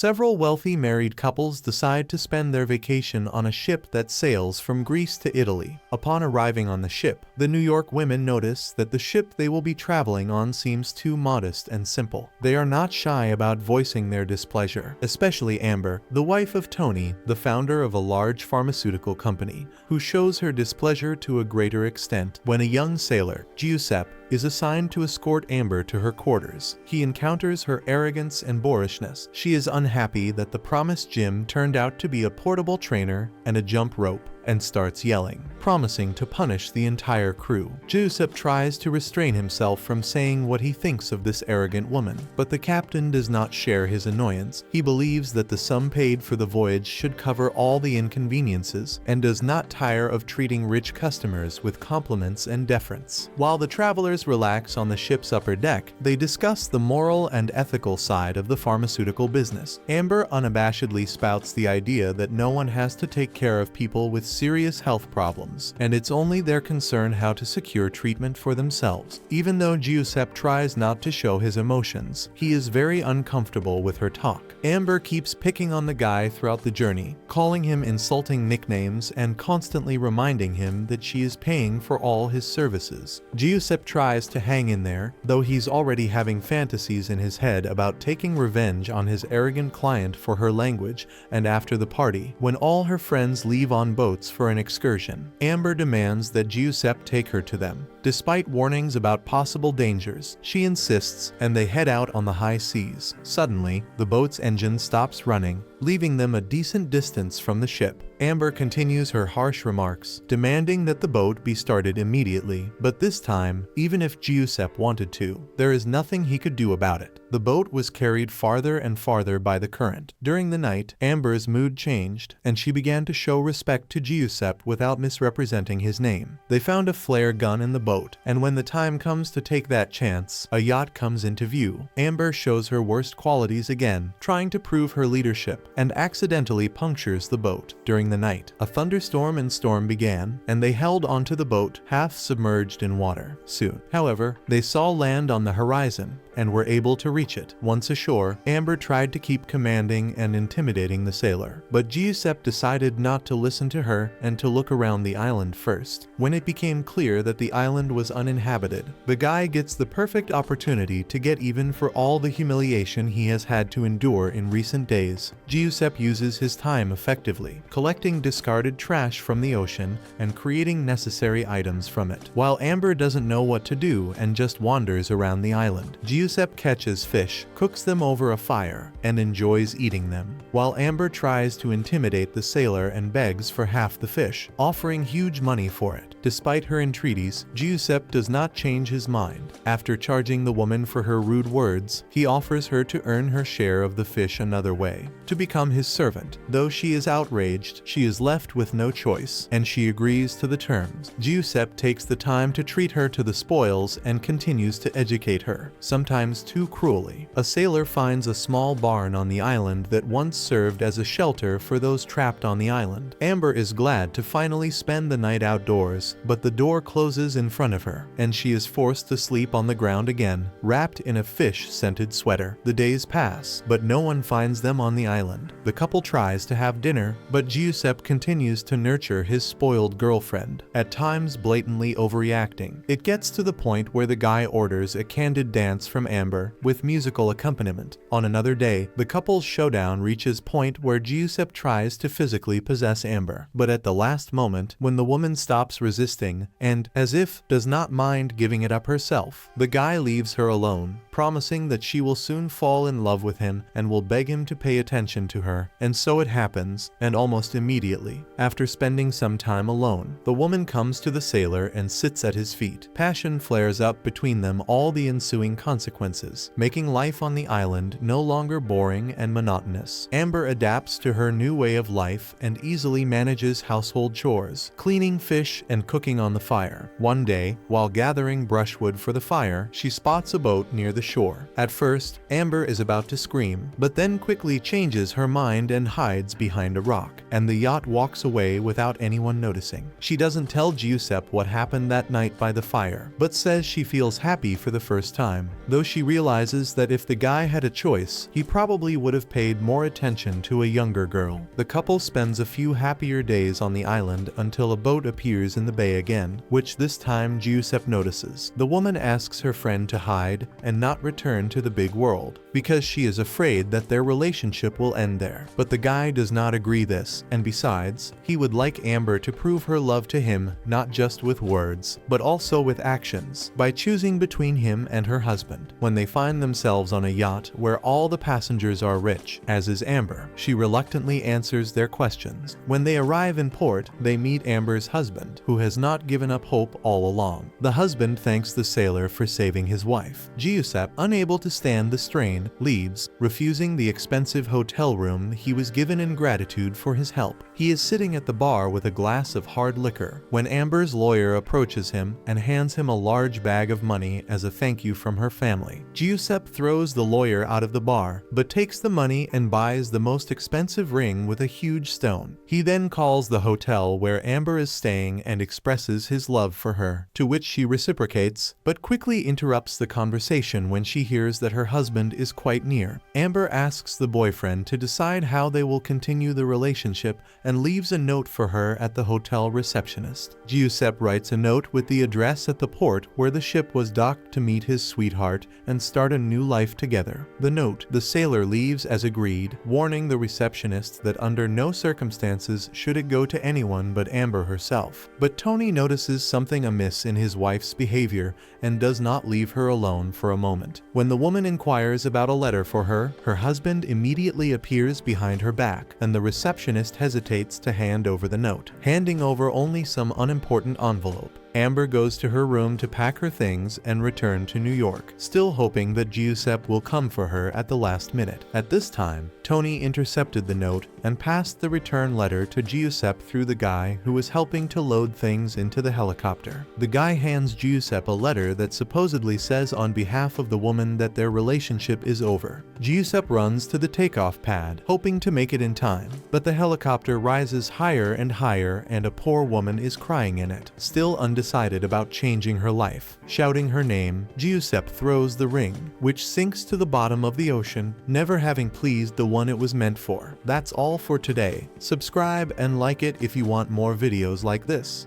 Several wealthy married couples decide to spend their vacation on a ship that sails from Greece to Italy. Upon arriving on the ship, the New York women notice that the ship they will be traveling on seems too modest and simple. They are not shy about voicing their displeasure, especially Amber, the wife of Tony, the founder of a large pharmaceutical company, who shows her displeasure to a greater extent when a young sailor, Giuseppe, is assigned to escort Amber to her quarters. He encounters her arrogance and boorishness. She is unhappy that the promised gym turned out to be a portable trainer and a jump rope, and starts yelling, promising to punish the entire crew. Giuseppe tries to restrain himself from saying what he thinks of this arrogant woman, but the captain does not share his annoyance. He believes that the sum paid for the voyage should cover all the inconveniences, and does not tire of treating rich customers with compliments and deference. While the travelers relax on the ship's upper deck, they discuss the moral and ethical side of the pharmaceutical business. Amber unabashedly spouts the idea that no one has to take care of people with serious health problems, and it's only their concern how to secure treatment for themselves. Even though Giuseppe tries not to show his emotions, he is very uncomfortable with her talk. Amber keeps picking on the guy throughout the journey, calling him insulting nicknames and constantly reminding him that she is paying for all his services. Giuseppe tries to hang in there, though he's already having fantasies in his head about taking revenge on his arrogant client for her language. And after the party, when all her friends leave on boats for an excursion, Amber demands that Giuseppe take her to them. Despite warnings about possible dangers, she insists, and they head out on the high seas. Suddenly, the boat's engine stops running, leaving them a decent distance from the ship. Amber continues her harsh remarks, demanding that the boat be started immediately, but this time, even if Giuseppe wanted to, there is nothing he could do about it. The boat was carried farther and farther by the current. During the night, Amber's mood changed, and she began to show respect to Giuseppe without misrepresenting his name. They found a flare gun in the boat, and when the time comes to take that chance, a yacht comes into view. Amber shows her worst qualities again, trying to prove her leadership, and accidentally punctures the boat. During the night, a thunderstorm and storm began, and they held onto the boat, half submerged in water. Soon, however, they saw land on the horizon, and were able to reach it. Once ashore, Amber tried to keep commanding and intimidating the sailor, but Giuseppe decided not to listen to her and to look around the island first. When it became clear that the island was uninhabited, the guy gets the perfect opportunity to get even for all the humiliation he has had to endure in recent days. Giuseppe uses his time effectively, collecting discarded trash from the ocean and creating necessary items from it, while Amber doesn't know what to do and just wanders around the island. Giuseppe catches fish, cooks them over a fire, and enjoys eating them, while Amber tries to intimidate the sailor and begs for half the fish, offering huge money for it. Despite her entreaties, Giuseppe does not change his mind. After charging the woman for her rude words, he offers her to earn her share of the fish another way, to become his servant. Though she is outraged, she is left with no choice, and she agrees to the terms. Giuseppe takes the time to treat her to the spoils and continues to educate her, sometimes too cruelly. A sailor finds a small barn on the island that once served as a shelter for those trapped on the island. Amber is glad to finally spend the night outdoors, but the door closes in front of her, and she is forced to sleep on the ground again, wrapped in a fish-scented sweater. The days pass, but no one finds them on the island. The couple tries to have dinner, but Giuseppe continues to nurture his spoiled girlfriend, at times blatantly overreacting. It gets to the point where the guy orders a candid dance from Amber, with musical accompaniment. On another day, the couple's showdown reaches point where Giuseppe tries to physically possess Amber, but at the last moment, when the woman stops resisting, and, as if, does not mind giving it up herself, the guy leaves her alone, promising that she will soon fall in love with him and will beg him to pay attention to her. And so it happens, and almost immediately, after spending some time alone, the woman comes to the sailor and sits at his feet. Passion flares up between them, all the ensuing consequences, making life on the island no longer boring and monotonous. Amber adapts to her new way of life and easily manages household chores, cleaning fish and cooking on the fire. One day, while gathering brushwood for the fire, she spots a boat near the the shore. At first, Amber is about to scream, but then quickly changes her mind and hides behind a rock, and the yacht walks away without anyone noticing. She doesn't tell Giuseppe what happened that night by the fire, but says she feels happy for the first time, though she realizes that if the guy had a choice, he probably would have paid more attention to a younger girl. The couple spends a few happier days on the island until a boat appears in the bay again, which this time Giuseppe notices. The woman asks her friend to hide and not return to the big world, because she is afraid that their relationship will end there. But the guy does not agree this, and besides, he would like Amber to prove her love to him not just with words, but also with actions, by choosing between him and her husband. When they find themselves on a yacht where all the passengers are rich, as is Amber, she reluctantly answers their questions. When they arrive in port, they meet Amber's husband, who has not given up hope all along. The husband thanks the sailor for saving his wife. Giuseppe, unable to stand the strain, leaves, refusing the expensive hotel room he was given in gratitude for his help. He is sitting at the bar with a glass of hard liquor when Amber's lawyer approaches him and hands him a large bag of money as a thank you from her family. Giuseppe throws the lawyer out of the bar, but takes the money and buys the most expensive ring with a huge stone. He then calls the hotel where Amber is staying and expresses his love for her, to which she reciprocates, but quickly interrupts the conversation when she hears that her husband is quite near. Amber asks the boyfriend to decide how they will continue the relationship and leaves a note for her at the hotel receptionist. Giuseppe writes a note with the address at the port where the ship was docked to meet his sweetheart and start a new life together. The note, the sailor leaves as agreed, warning the receptionist that under no circumstances should it go to anyone but Amber herself. But Tony notices something amiss in his wife's behavior and does not leave her alone for a moment. When the woman inquires about a letter for her, her husband immediately appears behind her back, and the receptionist hesitates to hand over the note, handing over only some unimportant envelope. Amber goes to her room to pack her things and return to New York, still hoping that Giuseppe will come for her at the last minute. At this time, Tony intercepted the note and passed the return letter to Giuseppe through the guy who was helping to load things into the helicopter. The guy hands Giuseppe a letter that supposedly says on behalf of the woman that their relationship is over. Giuseppe runs to the takeoff pad, hoping to make it in time, but the helicopter rises higher and higher and a poor woman is crying in it, still undecided about changing her life. Shouting her name, Giuseppe throws the ring, which sinks to the bottom of the ocean, never having pleased the one it was meant for. That's all for today. Subscribe and like it if you want more videos like this.